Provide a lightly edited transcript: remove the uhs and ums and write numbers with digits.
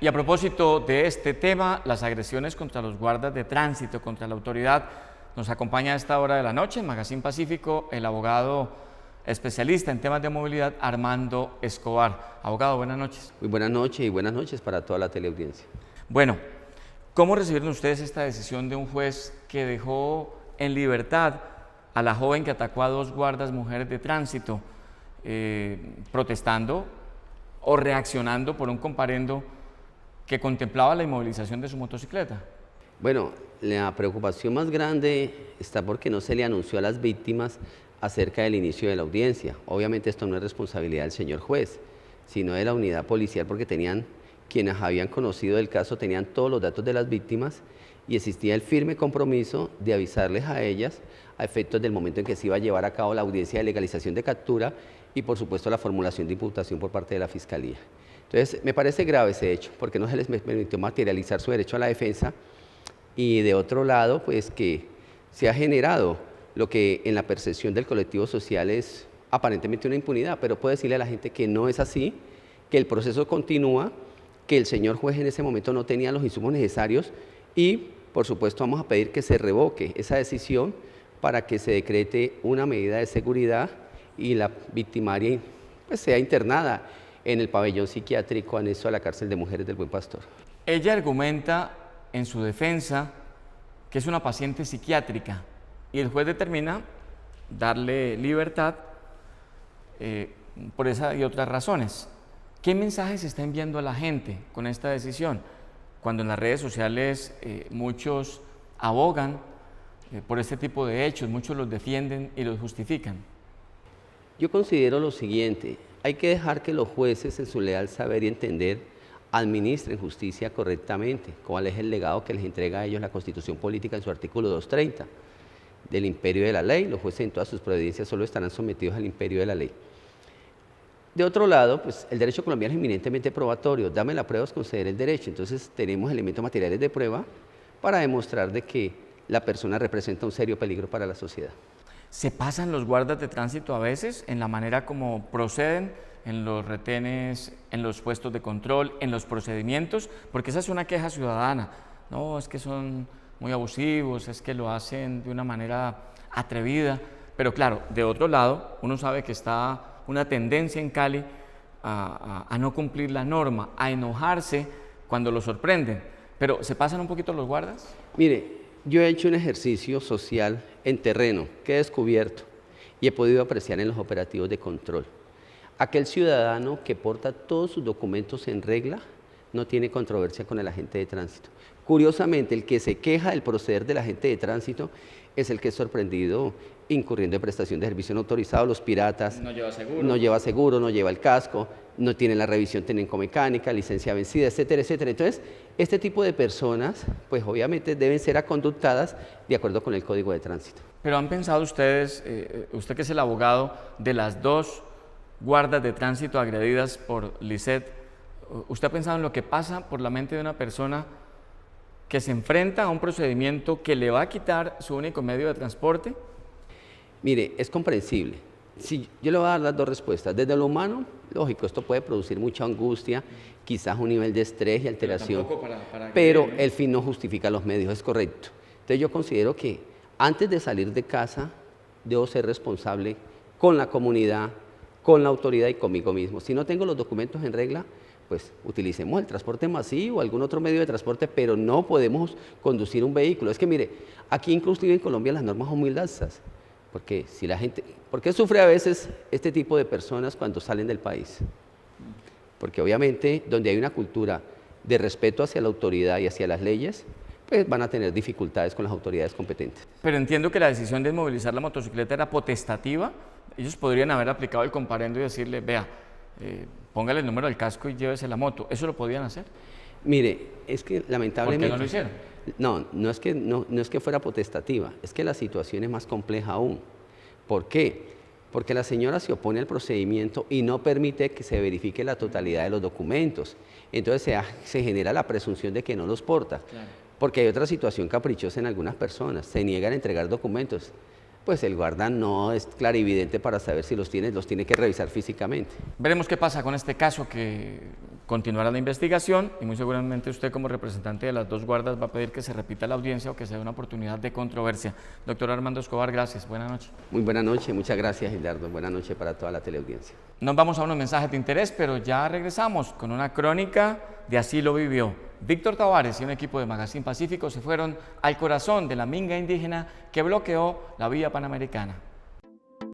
Y a propósito de este tema, las agresiones contra los guardas de tránsito, contra la autoridad, nos acompaña a esta hora de la noche en Magazine Pacífico el abogado especialista en temas de movilidad, Armando Escobar. Abogado, buenas noches. Muy buenas noches y buenas noches para toda la teleaudiencia. Bueno, ¿cómo recibieron ustedes esta decisión de un juez que dejó en libertad a la joven que atacó a dos guardas mujeres de tránsito, protestando o reaccionando por un comparendo que contemplaba la inmovilización de su motocicleta? Bueno, la preocupación más grande está porque no se le anunció a las víctimas acerca del inicio de la audiencia. Obviamente esto no es responsabilidad del señor juez, sino de la unidad policial, porque quienes habían conocido el caso tenían todos los datos de las víctimas y existía el firme compromiso de avisarles a ellas a efectos del momento en que se iba a llevar a cabo la audiencia de legalización de captura y por supuesto la formulación de imputación por parte de la Fiscalía. Entonces, me parece grave ese hecho, porque no se les permitió materializar su derecho a la defensa y de otro lado, pues que se ha generado lo que en la percepción del colectivo social es aparentemente una impunidad, pero puedo decirle a la gente que no es así, que el proceso continúa, que el señor juez en ese momento no tenía los insumos necesarios y, por supuesto, vamos a pedir que se revoque esa decisión para que se decrete una medida de seguridad y la victimaria pues, sea internada en el pabellón psiquiátrico anexo a la cárcel de mujeres del Buen Pastor. Ella argumenta en su defensa que es una paciente psiquiátrica y el juez determina darle libertad por esa y otras razones. ¿Qué mensaje se está enviando a la gente con esta decisión? Cuando en las redes sociales muchos abogan por este tipo de hechos, muchos los defienden y los justifican. Yo considero lo siguiente: hay que dejar que los jueces en su leal saber y entender administren justicia correctamente, cuál es el legado que les entrega a ellos la Constitución Política en su artículo 230, del imperio de la ley. Los jueces en todas sus providencias solo estarán sometidos al imperio de la ley. De otro lado, pues el derecho colombiano es eminentemente probatorio. Dame la prueba, es conceder el derecho. Entonces tenemos elementos materiales de prueba para demostrar de que la persona representa un serio peligro para la sociedad. ¿Se pasan los guardas de tránsito a veces en la manera como proceden en los retenes, en los puestos de control, en los procedimientos? Porque esa es una queja ciudadana. No, es que son muy abusivos, es que lo hacen de una manera atrevida. Pero claro, de otro lado, uno sabe que está una tendencia en Cali a no cumplir la norma, a enojarse cuando lo sorprenden. Pero ¿se pasan un poquito los guardas? Mire, yo he hecho un ejercicio social en terreno que he descubierto y he podido apreciar en los operativos de control. Aquel ciudadano que porta todos sus documentos en regla no tiene controversia con el agente de tránsito. Curiosamente, el que se queja del proceder del agente de tránsito es el que es sorprendido incurriendo en prestación de servicio no autorizado. Los piratas no lleva seguro, no lleva el casco, no tiene la revisión técnico-mecánica, licencia vencida, etcétera, etcétera. Entonces, este tipo de personas, pues obviamente deben ser aconductadas de acuerdo con el Código de Tránsito. Pero han pensado ustedes, usted que es el abogado de las dos guardas de tránsito agredidas por Lisset, ¿usted ha pensado en lo que pasa por la mente de una persona que se enfrenta a un procedimiento que le va a quitar su único medio de transporte? Mire, es comprensible. Sí, yo le voy a dar las dos respuestas. Desde lo humano, lógico, esto puede producir mucha angustia, quizás un nivel de estrés y alteración, pero el fin no justifica los medios, es correcto. Entonces yo considero que antes de salir de casa, debo ser responsable con la comunidad, con la autoridad y conmigo mismo. Si no tengo los documentos en regla, pues utilicemos el transporte masivo, algún otro medio de transporte, pero no podemos conducir un vehículo. Es que mire, aquí inclusive en Colombia las normas son muy laxas. Porque si la gente, ¿por qué sufre a veces este tipo de personas cuando salen del país? Porque obviamente donde hay una cultura de respeto hacia la autoridad y hacia las leyes, pues van a tener dificultades con las autoridades competentes. Pero entiendo que la decisión de inmovilizar la motocicleta era potestativa. Ellos podrían haber aplicado el comparendo y decirle, vea, póngale el número del casco y llévese la moto. ¿Eso lo podían hacer? Mire, es que lamentablemente... ¿Por qué no lo hicieron? No es que fuera potestativa, es que la situación es más compleja aún. ¿Por qué? Porque la señora se opone al procedimiento y no permite que se verifique la totalidad de los documentos. Entonces se genera la presunción de que no los porta. Claro. Porque hay otra situación caprichosa en algunas personas, se niegan a entregar documentos. Pues el guarda no es clarividente para saber si los tiene que revisar físicamente. Veremos qué pasa con este caso que continuará la investigación y muy seguramente usted como representante de las dos guardas va a pedir que se repita la audiencia o que se dé una oportunidad de controversia. Doctor Armando Escobar, gracias. Buenas noches. Muy buenas noches, muchas gracias, Gildardo. Buenas noches para toda la teleaudiencia. Nos vamos a unos mensajes de interés, pero ya regresamos con una crónica de Así lo vivió. Víctor Tavares y un equipo de Magazine Pacífico se fueron al corazón de la minga indígena que bloqueó la vía panamericana.